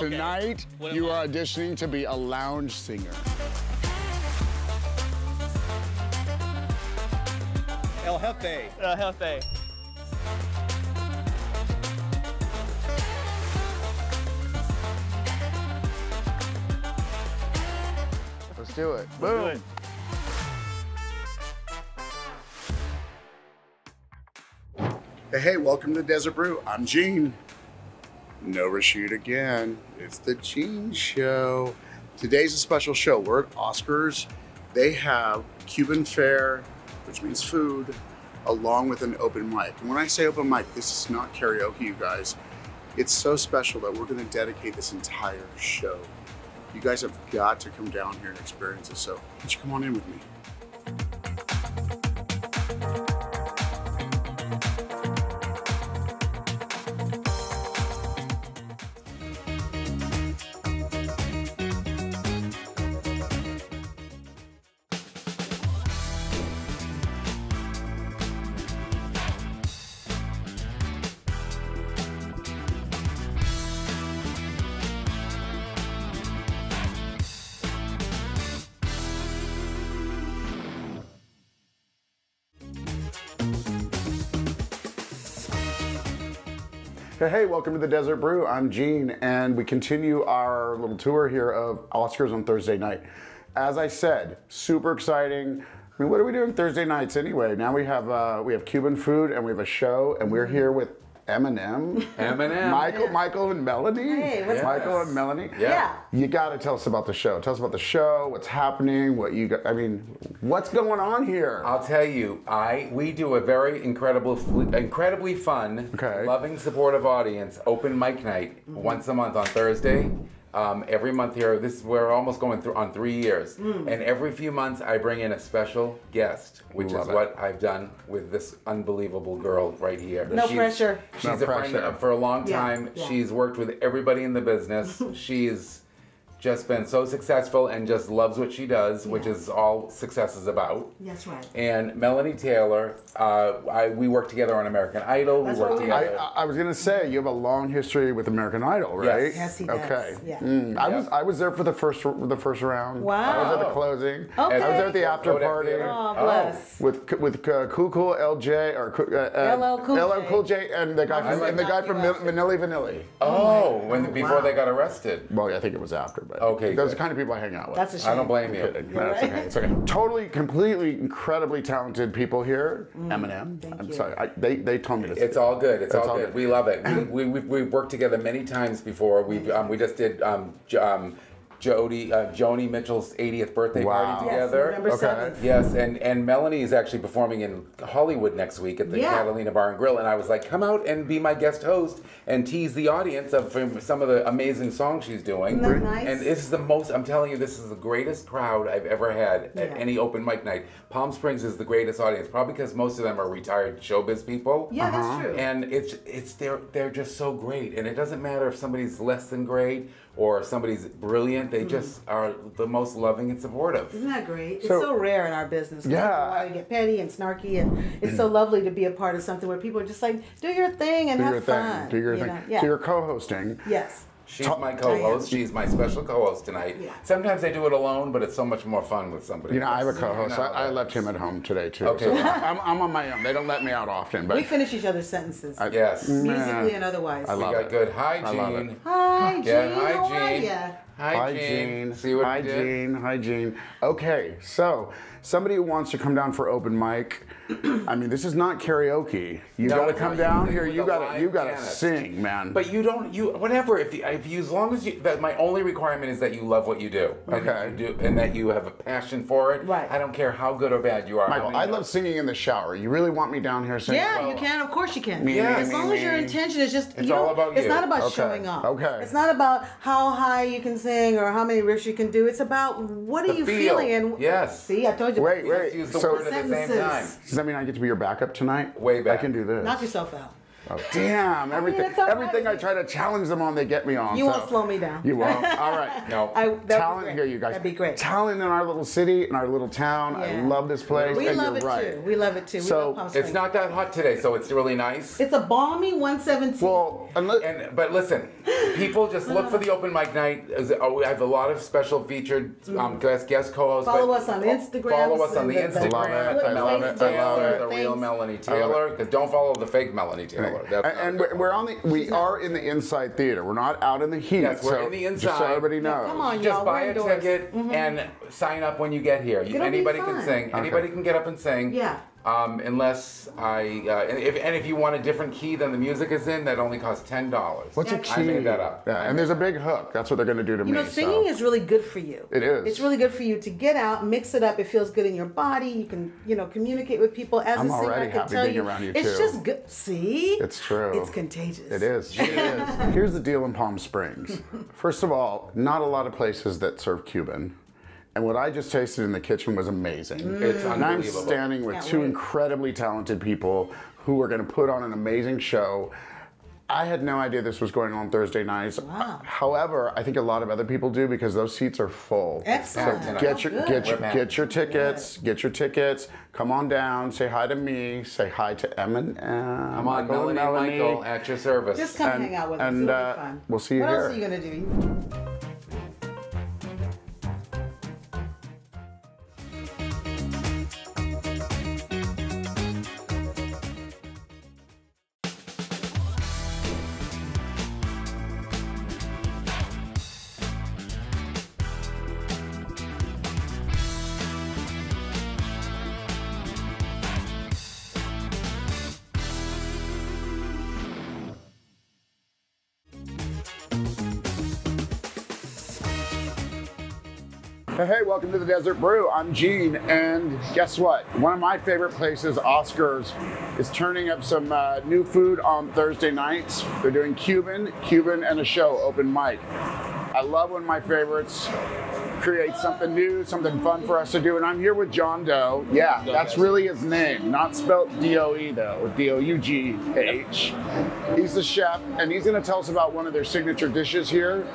Tonight, you are auditioning to be a lounge singer. El Jefe. El Jefe. Let's do it. Boom. Do it. Hey, welcome to Desert Brew. I'm Gene. No reshoot again. It's the Gene Show. Today's a special show. We're at Oscars. They have Cuban fare, which means food, along with an open mic. And when I say open mic, this is not karaoke, you guys. It's so special that we're going to dedicate this entire show. You guys have got to come down here and experience it. So, why don't you come on in with me? Hey, welcome to the Desert Brew. I'm Gene, and we continue our little tour here of Oscars on Thursday night. As I said, super exciting. I mean, what are we doing Thursday nights anyway? Now we have Cuban food, and we have a show, and we're here with Eminem. Michael and Melanie. Hey, what's Michael and Melanie. Yeah. You got to tell us about the show. Tell us about the show, what's happening, what you got. I mean, what's going on here? I'll tell you, we do a very incredibly fun, loving, supportive audience open mic night once a month on Thursday. Every month here, we're almost going through on 3 years, and every few months I bring in a special guest, which is what I've done with this unbelievable girl right here. No pressure. She's a friend for a long time. Yeah. She's worked with everybody in the business. She's just been so successful and just loves what she does, which is all success is about. That's right. And Melanie Taylor, we worked together on American Idol. That's we worked together. I was gonna say you have a long history with American Idol, right? Yes, he does. Okay. Yeah. I was there for the first round. Wow. I was at the closing. Okay. I was there at the after party. Oh, bless. With Cool LJ or LL Cool J and the guy from Manila Vanilli. Before they got arrested. Well, I think it was after, but okay, those are the kind of people I hang out with. That's a shame. I don't blame you. No, it's okay. It's okay. Totally, completely, incredibly talented people here. Eminem. I'm sorry. They told me to say it's all good. It's all good. We love it. We've worked together many times before. We just did Joni Mitchell's 80th birthday party together. Yes, November 7th. Yes, and Melanie is actually performing in Hollywood next week at the Catalina Bar and Grill, and I was like, come out and be my guest host and tease the audience of some of the amazing songs she's doing. Isn't that nice? And this is the most, I'm telling you, this is the greatest crowd I've ever had at any open mic night. Palm Springs is the greatest audience, probably because most of them are retired showbiz people. Yeah, that's true. And they're just so great, and it doesn't matter if somebody's less than great or somebody's brilliant. They just are the most loving and supportive. Isn't that great? It's so rare in our business. Yeah. People want to get petty and snarky, and it's so lovely to be a part of something where people are just like, do your thing and have fun. Do your thing. Yeah. So you're co-hosting. Yes. She's my co-host. She's my special co-host tonight. Yeah. Sometimes I do it alone, but it's so much more fun with somebody. You know, else. I have a co-host. I left him at home today too. Okay. So I'm on my own. They don't let me out often, but We finish each other's sentences. Yes. Musically and otherwise. I love we got it. good. Hi, I love Gene. it. Hi, Gene. Yeah, hi, How are Gene. ya? Hi, Gene. See what Hi, you did? Gene. Hi, Gene. Okay, so somebody who wants to come down for open mic, I mean, this is not karaoke. You No, gotta it's come not. down You here. with You a gotta live pianist. sing, man. But whatever. If you, as long as you, that my only requirement is that you love what you do. Okay. And that you have a passion for it. Right. I don't care how good or bad you are. Michael, I love singing in the shower. You really want me down here singing? Yeah, you can. Of course you can. Me, As long as your intention is just, It's all about it's you. not about Okay, showing off. okay. It's not about how high you can sing or how many riffs you can do. It's about what are The you feel. feeling. And Yes. See, I told you. Wait. Use the So word at the same time. Sentences. does that mean I get to be your backup tonight? Way back. I can do this. Knock yourself out. Oh, damn! it's all Everything right. I try to challenge them on, they get me on. You so. won't slow me down. You won't. All right. No. Talent here, you guys. That'd be great. Talent in our little city, in our little town. I Yeah. love this place. We and love you're it right. too. We love it too. So, we love Palm Springs. It's not that hot today, so it's really nice. It's a balmy 117. Well, But listen, people just look for the open mic night. We have a lot of special featured guest co-hosts. Follow us on Instagram. Follow us on the I love Instagram. it. I love it. I love it. The real Melanie Taylor. Because don't follow the fake Melanie Taylor. That's not and good. we are in the inside theater. We're not out in the heat. Yes, we're so in the Just inside. so everybody knows. Come on, Just y'all. buy We're a indoors. ticket and sign up when you get here. It'll be Anybody can fun. sing. Anybody can get up and sing. Yeah. Unless if you want a different key than the music is in, that only costs $10. What's a Actually- key? I made that up. Yeah, and there's a big hook. That's what they're going to do to me. You know, singing is really good for you. It is. It's really good for you to get out, mix it up. It feels good in your body. You can, communicate with people. As I'm a singer, already I can happy tell being you, around you, it's too. just good. See, It's true. It's contagious. It is. It is. Here's the deal in Palm Springs. First of all, not a lot of places that serve Cuban. And what I just tasted in the kitchen was amazing. It's And I'm unbelievable. standing with Can't two wait. incredibly talented people who are going to put on an amazing show. I had no idea this was going on Thursday nights. Wow. However, I think a lot of other people do because those seats are full. Excellent. So Oh, get your good. get your tickets. Get your tickets. Come on down. Say hi to me. Say hi to M&M. Come on, Melanie and Michael at your service. Just come And- hang out with and, us. It'll be fun. we'll see you what here. What else are you gonna do? Hey, welcome to the Desert Brew. I'm Gene, and guess what? One of my favorite places, Oscars, is turning up some new food on Thursday nights. They're doing Cuban, and a show, open mic. I love when my favorites create something new, something fun for us to do, and I'm here with John Doe. Yeah, that's really his name, not spelled D-O-E though, D-O-U-G-H. He's the chef, and he's gonna tell us about one of their signature dishes here,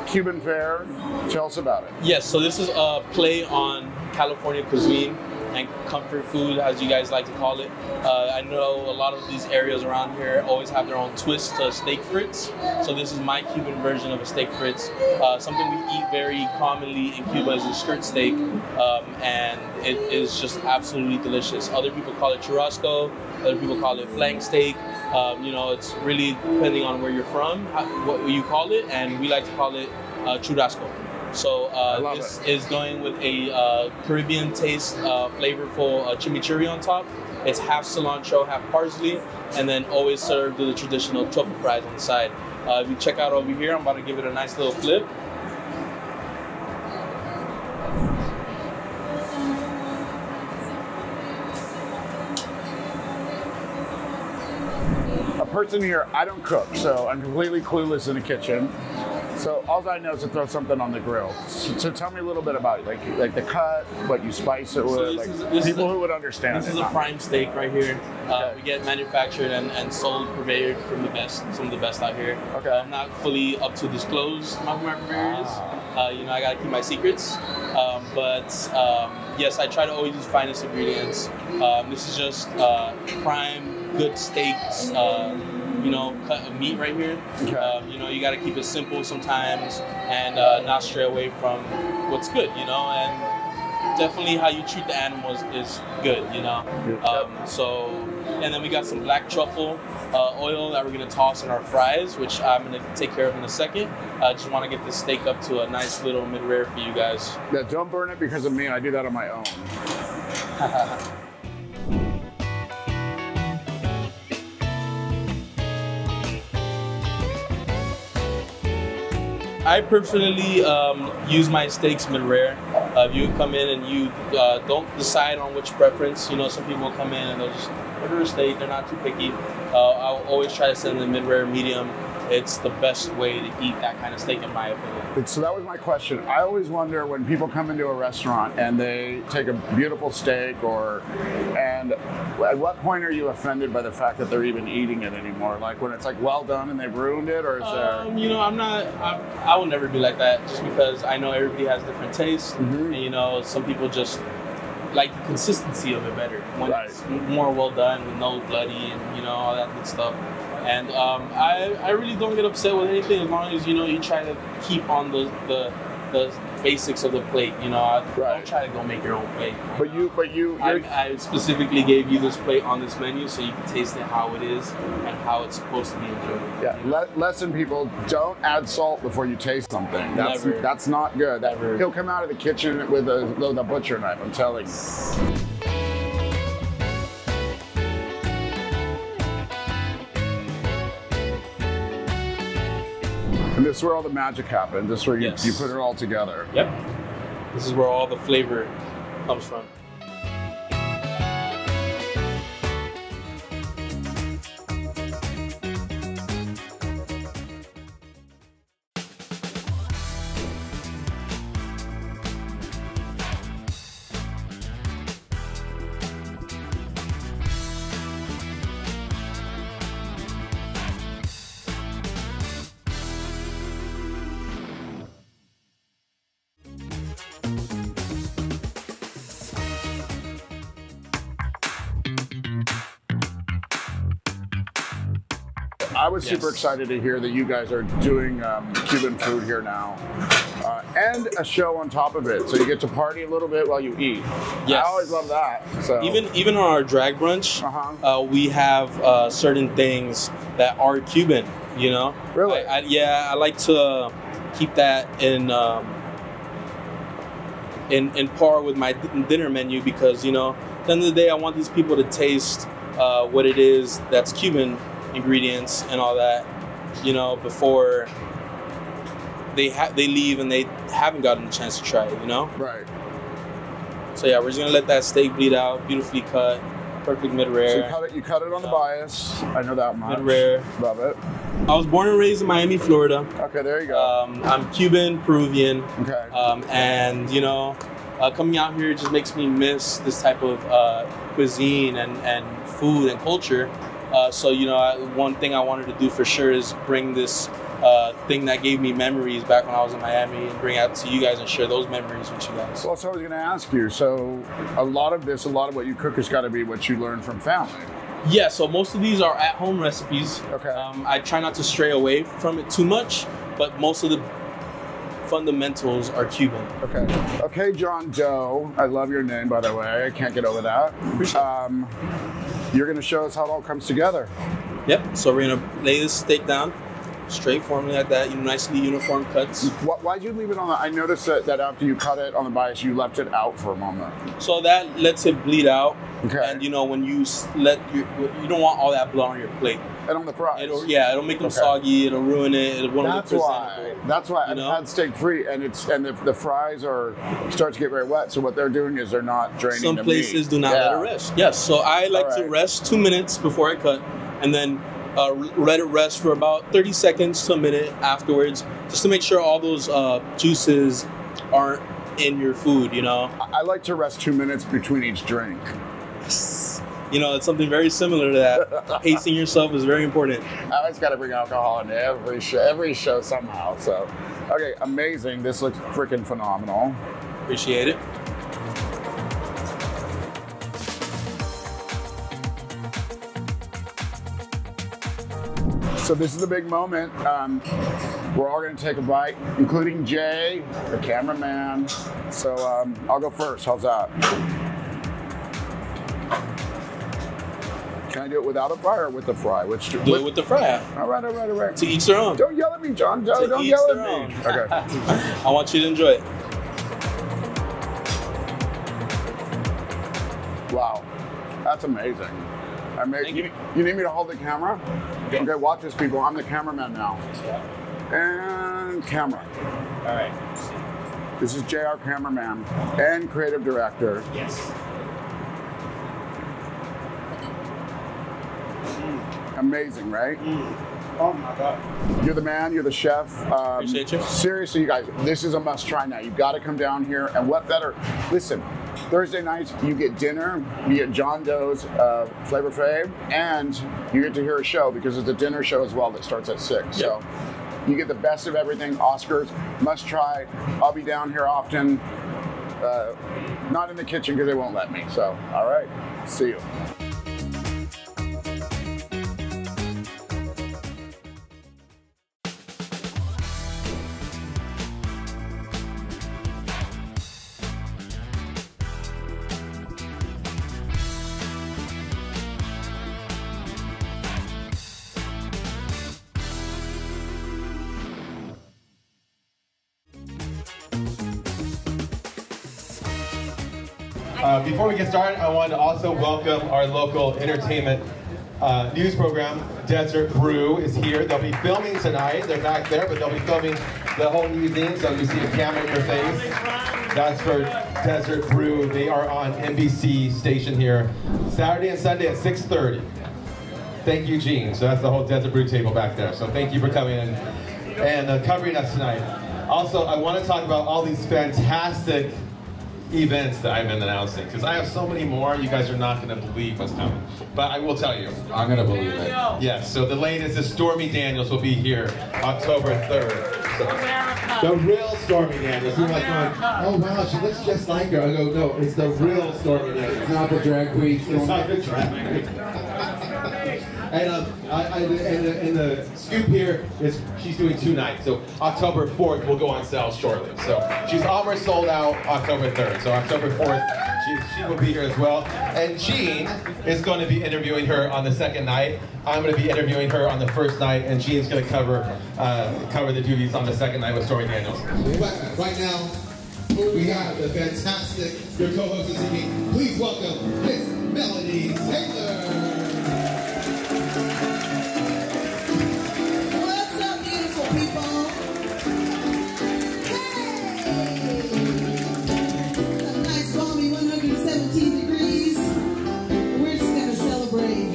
Cuban fare. Tell us about it. Yes, so this is a play on California cuisine and comfort food, as you guys like to call it. I know a lot of these areas around here always have their own twist to steak frites. So this is my Cuban version of a steak frites. Something we eat very commonly in Cuba is a skirt steak, and it is just absolutely delicious. Other people call it churrasco, other people call it flank steak. It's really depending on where you're from, what you call it, and we like to call it churrasco. So this is going with a Caribbean taste, flavorful chimichurri on top. It's half cilantro, half parsley, and then always served with the traditional truffle fries on the side. If you check out over here, I'm about to give it a nice little flip. A person here, I don't cook, so I'm completely clueless in the kitchen. So all I know is to throw something on the grill. So tell me a little bit about it, like the cut, what you spice it with, people who would understand. This is a prime steak right here. We get manufactured and sold purveyor from some of the best out here. Okay. I'm not fully up to disclose my purveyors. I gotta keep my secrets. Yes, I try to always use finest ingredients. This is just prime, good steaks. Cut of meat right here. Okay. You got to keep it simple sometimes and not stray away from what's good, and definitely how you treat the animals is good, and then we got some black truffle oil that we're gonna toss in our fries, which I'm gonna take care of in a second. I just want to get this steak up to a nice little mid-rare for you guys. Yeah, don't burn it because of me. I do that on my own. I personally use my steaks mid-rare. If you come in and you don't decide on which preference, some people come in and they'll just order a steak. They're not too picky. I'll always try to send them mid-rare, medium, it's the best way to eat that kind of steak, in my opinion. So that was my question. I always wonder when people come into a restaurant and they take a beautiful steak, and at what point are you offended by the fact that they're even eating it anymore? Like when it's like well done and they've ruined it, or is there? You know, I will never be like that, just because I know everybody has different tastes, and you know, some people just like the consistency of it better when it's more well done with no bloody and, you know, all that good stuff. And I really don't get upset with anything as long as, you know, you try to keep on the basics of the plate. You know, don't try to go make your own plate. I specifically gave you this plate on this menu so you can taste it how it is and how it's supposed to be enjoyed. Yeah, lesson people, don't add salt before you taste something. That's not good. He'll come out of the kitchen with a butcher knife, I'm telling you. And this is where all the magic happens. This is where you put it all together. Yep. This is where all the flavor comes from. I was super excited to hear that you guys are doing Cuban food here now, and a show on top of it, so you get to party a little bit while you eat. Yes. I always love that. So even on our drag brunch, we have certain things that are Cuban. You know, really? I like to keep that in par with my dinner menu, because, you know, at the end of the day, I want these people to taste what it is that's Cuban ingredients and all that, you know, before they leave and they haven't gotten a chance to try it, you know? Right. So yeah, we're just gonna let that steak bleed out, beautifully cut, perfect mid-rare. So you cut it on the bias. I know that much. Mid-rare. Love it. I was born and raised in Miami, Florida. Okay, there you go. I'm Cuban, Peruvian. Okay. And, you know, coming out here just makes me miss this type of cuisine and food and culture. So, you know, one thing I wanted to do for sure is bring this thing that gave me memories back when I was in Miami and bring it out to you guys and share those memories with you guys. Well, so I was going to ask you, so a lot of what you cook has got to be what you learned from family. Yeah, so most of these are at-home recipes. Okay. I try not to stray away from it too much, but most of the fundamentals are Cuban. Okay. Okay, John Doe. I love your name, by the way. I can't get over that. You're going to show us how it all comes together. Yep. So we're going to lay this steak down straight formally like that, nicely uniform cuts. Why'd you leave it on the... I noticed that after you cut it on the bias, you left it out for a moment. So that lets it bleed out. Okay. And, you know, when you you don't want all that blood on your plate. And on the fries. It'll make them soggy. It'll ruin it. It won't look presentable. That's why I've had steak free, and the fries start to get very wet. So what they're doing is they're not draining the meat. Some places do not let it rest. Yes. So I like to rest 2 minutes before I cut, and then let it rest for about 30 seconds to a minute afterwards, just to make sure all those juices aren't in your food. You know. I like to rest 2 minutes between each drink. You know, it's something very similar to that. Pacing yourself is very important. I always got to bring alcohol into every show somehow. So, okay, amazing. This looks freaking phenomenal. Appreciate it. So this is the big moment. We're all going to take a bite, including Jay, the cameraman. So I'll go first. How's that? Can I do it without a fry or with the fry? Do it with the fry. All right. To each their own. Don't yell at me, John. Don't yell at me. Okay. I want you to enjoy it. Wow. That's amazing. You need me to hold the camera? Okay, watch this, people. I'm the cameraman now. And camera. All right. This is JR, cameraman and creative director. Yes. Amazing, right? Oh my God. You're the man, you're the chef. Appreciate you. Seriously, you guys, this is a must try now. You've got to come down here, and what better? Listen, Thursday nights, you get dinner, you get John Doe's Flavor Fave, and you get to hear a show because it's a dinner show as well that starts at 6. Yep. So you get the best of everything. Oscars, must try. I'll be down here often. Not in the kitchen because they won't let me. So, all right, see you. Before we get started, I want to also welcome our local entertainment news program. Desert Brew is here. They'll be filming tonight. They're back there, but they'll be filming the whole evening, so you see a camera in your face. That's for Desert Brew. They are on NBC station here, Saturday and Sunday at 6:30. Thank you, Gene. So that's the whole Desert Brew table back there. So thank you for coming in and covering us tonight. Also, I want to talk about all these fantastic events that I've been announcing, because I have so many more. You guys are not going to believe what's coming, but I will tell you. I'm going to believe it. Yes, so the latest is Stormy Daniels will be here October 3rd. So, the real Stormy Daniels. You're like going, oh wow, she looks just like her. I go, no, it's the real Stormy Daniels. It's not the drag queen. It's not the drag queen. And the scoop here is she's doing 2 nights. So October 4th will go on sale shortly. So she's almost sold out October 3rd. So October 4th, she will be here as well. And Gene is going to be interviewing her on the 2nd night. I'm going to be interviewing her on the 1st night, and Gene's going to cover the duties on the 2nd night with Stormy Daniels. Right now, we have the fantastic, your co-host this evening. Please welcome Miss Melody Taylor. What's up, beautiful people? Hey! It's a nice balmy 117 degrees. We're just gonna celebrate.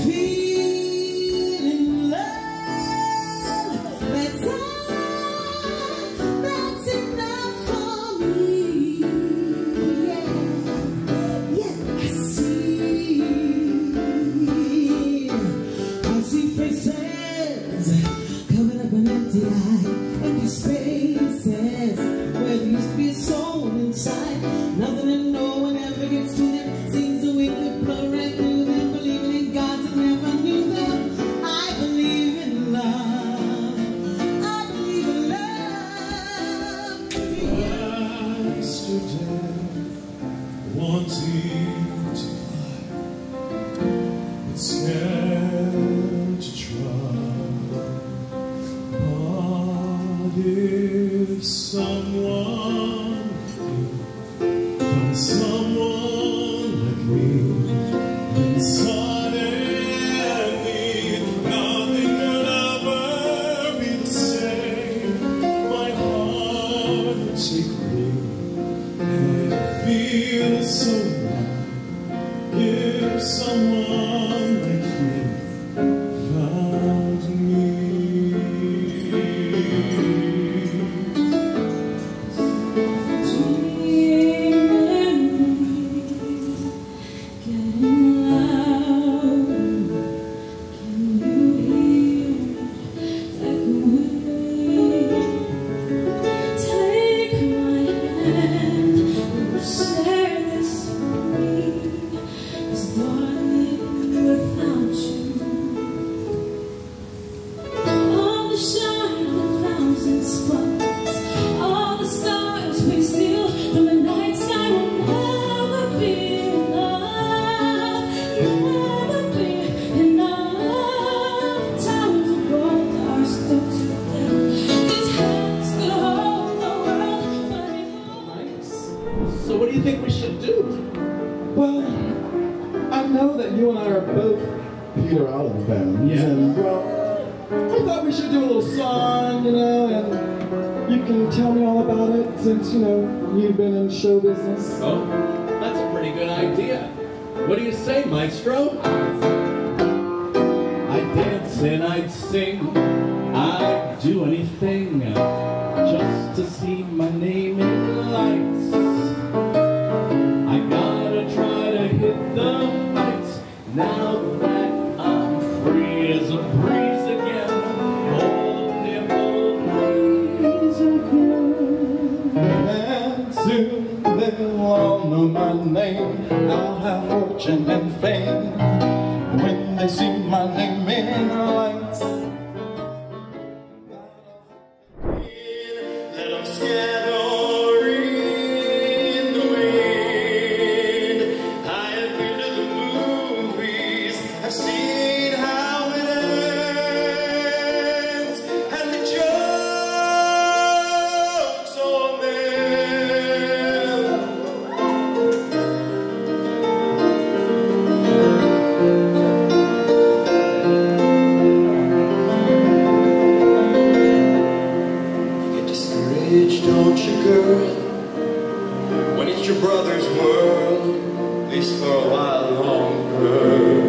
Feeling love. That's all. That's enough for me. Yeah, yeah, I see. I see faces coming up an empty eye, empty spaces where there used to be a soul inside. Nothing and no one ever gets to them. Seems that we could blow right through them. Believing in God that never knew them. I believe in love. I believe in love. Yesterday, wanting to fly, but scared to try. But if someone found someone like me inside me, nothing could ever be the same. My heart would take me, and I feel so alive if someone like you found me. So what do you think we should do? Well, I know that you and I are both Peter Allen fans, and well, I thought we should do a little song, you know, and you can tell me all about it since, you know, you've been in show business. Oh, that's a pretty good idea. What do you say, Maestro? I dance lights and I'd sing, I'd do anything just to see my name in lights. I gotta try to hit the heights now that I'm free as a breeze again. Old breeze again. And soon they'll all know my name. I'll have fortune and fame when they see my name in lights. Let them scatter in the wind. I have been to the movies, I've seen how it ends, and the joke's on them. Get discouraged, don't you, girl, when it's your brother's world, at least for a while longer.